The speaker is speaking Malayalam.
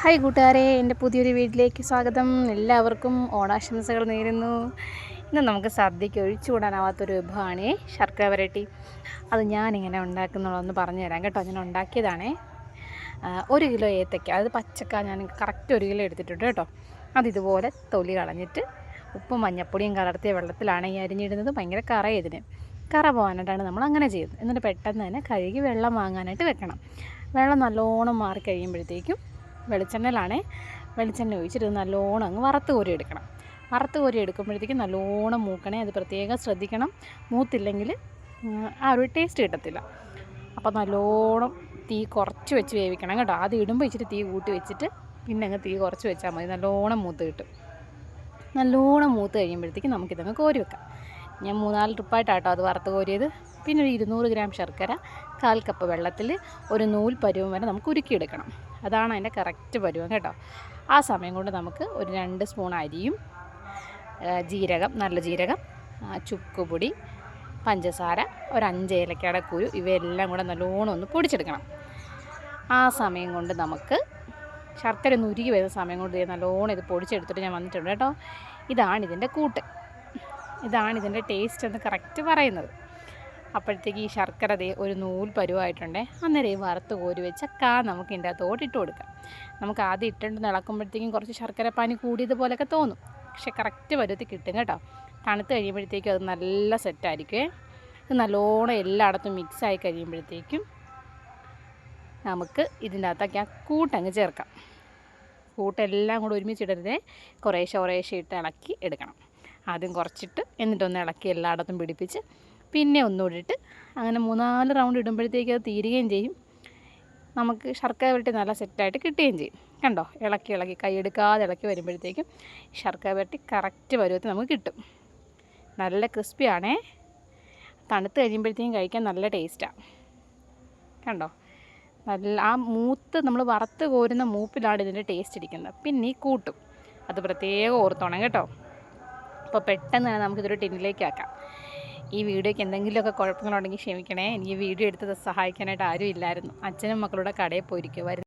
ഹായ് കൂട്ടുകാരെ, എൻ്റെ പുതിയൊരു വീട്ടിലേക്ക് സ്വാഗതം. എല്ലാവർക്കും ഓണാശംസകൾ നേരുന്നു. ഇന്ന് നമുക്ക് സദ്യയ്ക്ക് ഒഴിച്ചുകൂടാനാവാത്തൊരു വിഭവമാണ് ശർക്കര വരട്ടി. അത് ഞാനിങ്ങനെ ഉണ്ടാക്കുന്നുള്ളതെന്ന് പറഞ്ഞു തരാം കേട്ടോ. ഞാൻ ഉണ്ടാക്കിയതാണേ. 1 കിലോ ഏത്തയ്ക്ക, അത് പച്ചക്ക ഞാൻ കറക്റ്റ് 1 കിലോ എടുത്തിട്ടുണ്ട് കേട്ടോ. അതിതുപോലെ തൊലി കളഞ്ഞിട്ട് ഉപ്പും മഞ്ഞപ്പൊടിയും കലർത്തിയ വെള്ളത്തിലാണ് ഈ അരിഞ്ഞിടുന്നത്. ഭയങ്കര കറ ഇതിന്. കറ പോകാനായിട്ടാണ് നമ്മൾ അങ്ങനെ ചെയ്യുന്നത്. എന്നിട്ട് പെട്ടെന്ന് തന്നെ കഴുകി വെള്ളം വാങ്ങാനായിട്ട് വെക്കണം. വെള്ളം നല്ലോണം മാറി കഴിയുമ്പോഴത്തേക്കും വെളിച്ചെണ്ണ ഒഴിച്ചിട്ട് നല്ലോണം അങ്ങ് വറുത്ത് കോരി എടുക്കണം. വറുത്ത് കോരി എടുക്കുമ്പോഴത്തേക്കും നല്ലോണം മൂക്കണേ, അത് പ്രത്യേകം ശ്രദ്ധിക്കണം. മൂത്തില്ലെങ്കിൽ ആ ഒരു ടേസ്റ്റ് കിട്ടത്തില്ല. അപ്പോൾ നല്ലോണം തീ കുറച്ച് വെച്ച് വേവിക്കണം കേട്ടോ. ആദ്യം ഇടുമ്പോൾ ഇച്ചിരി തീ കൂട്ടി വെച്ചിട്ട് പിന്നെ അങ്ങ് തീ കുറച്ച് വെച്ചാൽ മതി. നല്ലോണം മൂത്ത് കിട്ടും. നല്ലോണം മൂത്ത് കഴിയുമ്പോഴത്തേക്കും നമുക്കിതങ്ങ് കോരി വെക്കാം. ഞാൻ 3-4 ട്രിപ്പായിട്ടാട്ടോ അത് വറുത്ത് കോരിയത്. പിന്നെ ഒരു 200 ഗ്രാം ശർക്കര 1/4 കപ്പ് വെള്ളത്തിൽ ഒരു നൂൽ പരുവം വരെ നമുക്ക് ഉരുക്കിയെടുക്കണം. അതാണ് അതിൻ്റെ കറക്റ്റ് പരുവം കേട്ടോ. ആ സമയം കൊണ്ട് നമുക്ക് ഒരു 2 സ്പൂൺ അരിയും ജീരകം, നല്ല ജീരകം, ചുക്കുപൊടി, പഞ്ചസാര, ഒരു 5 ഏലക്കയുടെ കുരു, ഇവയെല്ലാം കൂടെ നല്ലോണം ഒന്ന് പൊടിച്ചെടുക്കണം. ആ സമയം കൊണ്ട് നമുക്ക് ശർക്കര ഒന്ന് ഉരുകി വരുന്ന സമയം കൊണ്ട് നല്ലോണം ഇത് പൊടിച്ചെടുത്തിട്ട് ഞാൻ വന്നിട്ടുണ്ട് കേട്ടോ. ഇതാണിതിൻ്റെ കൂട്ട്, ഇതാണിതിൻ്റെ ടേസ്റ്റ് എന്ന് കറക്റ്റ് പറയുന്നത്. അപ്പോഴത്തേക്ക് ഈ ശർക്കര ഒരു നൂൽ പരുവായിട്ടുണ്ടേ. അന്നേരം ഈ വറുത്ത് കോരി വെച്ച നമുക്ക് ഇതിൻ്റെ അകത്തോട്ട് ഇട്ട് കൊടുക്കാം. നമുക്ക് ആദ്യം ഇട്ടിട്ട് ഇളക്കുമ്പോഴത്തേക്കും കുറച്ച് ശർക്കര പാനി കൂടിയതുപോലെയൊക്കെ തോന്നും. പക്ഷെ കറക്റ്റ് പരുവത്തിൽ കിട്ടും കേട്ടോ. തണുത്ത് കഴിയുമ്പോഴത്തേക്കും അത് നല്ല സെറ്റായിരിക്കുമേ. ഇത് നല്ലോണം എല്ലായിടത്തും മിക്സായി കഴിയുമ്പോഴത്തേക്കും നമുക്ക് ഇതിൻ്റെ അകത്തൊക്കെ ആ കൂട്ടങ്ങ് ചേർക്കാം. കൂട്ടെല്ലാം കൂടെ ഒരുമിച്ചിടരുതേ, കുറേശ്ശെ ഇട്ട് ഇളക്കി എടുക്കണം. ആദ്യം കുറച്ചിട്ട് എന്നിട്ടൊന്ന് ഇളക്കി എല്ലായിടത്തും പിടിപ്പിച്ച് പിന്നെ ഒന്നുകൂടി ഇട്ട് അങ്ങനെ 3-4 റൗണ്ട് ഇടുമ്പോഴത്തേക്ക് അത് തീരുകയും ചെയ്യും. നമുക്ക് ശർക്കര വരട്ടി നല്ല സെറ്റായിട്ട് കിട്ടുകയും ചെയ്യും. കണ്ടോ, ഇളക്കി കൈയെടുക്കാതെ ഇളക്കി വരുമ്പോഴത്തേക്കും ശർക്കര വരട്ടി കറക്റ്റ് പരുവത്തിൽ നമുക്ക് കിട്ടും. നല്ല ക്രിസ്പിയാണേ. തണുത്ത് കഴിയുമ്പോഴത്തേക്കും കഴിക്കാൻ നല്ല ടേസ്റ്റാണ്. കണ്ടോ, നല്ല ആ മൂത്ത് നമ്മൾ വറുത്ത് കോരുന്ന മൂപ്പിലാണ് ഇതിൻ്റെ ടേസ്റ്റ് ഇരിക്കുന്നത്. പിന്നെ ഈ കൂട്ടും അത് പ്രത്യേകം ഓർത്തോണം കേട്ടോ. അപ്പോൾ പെട്ടെന്ന് തന്നെ നമുക്കിതൊരു ടിന്നിലേക്ക് ആക്കാം. ഈ വീഡിയോയ്ക്ക് എന്തെങ്കിലുമൊക്കെ കുഴപ്പങ്ങളുണ്ടെങ്കിൽ ക്ഷമിക്കണേ. എനിക്ക് വീഡിയോ എടുത്തത് സഹായിക്കാനായിട്ട് ആരും ഇല്ലായിരുന്നു. അച്ഛനും മക്കളുടെ കടയിൽ പോയിരിക്കും.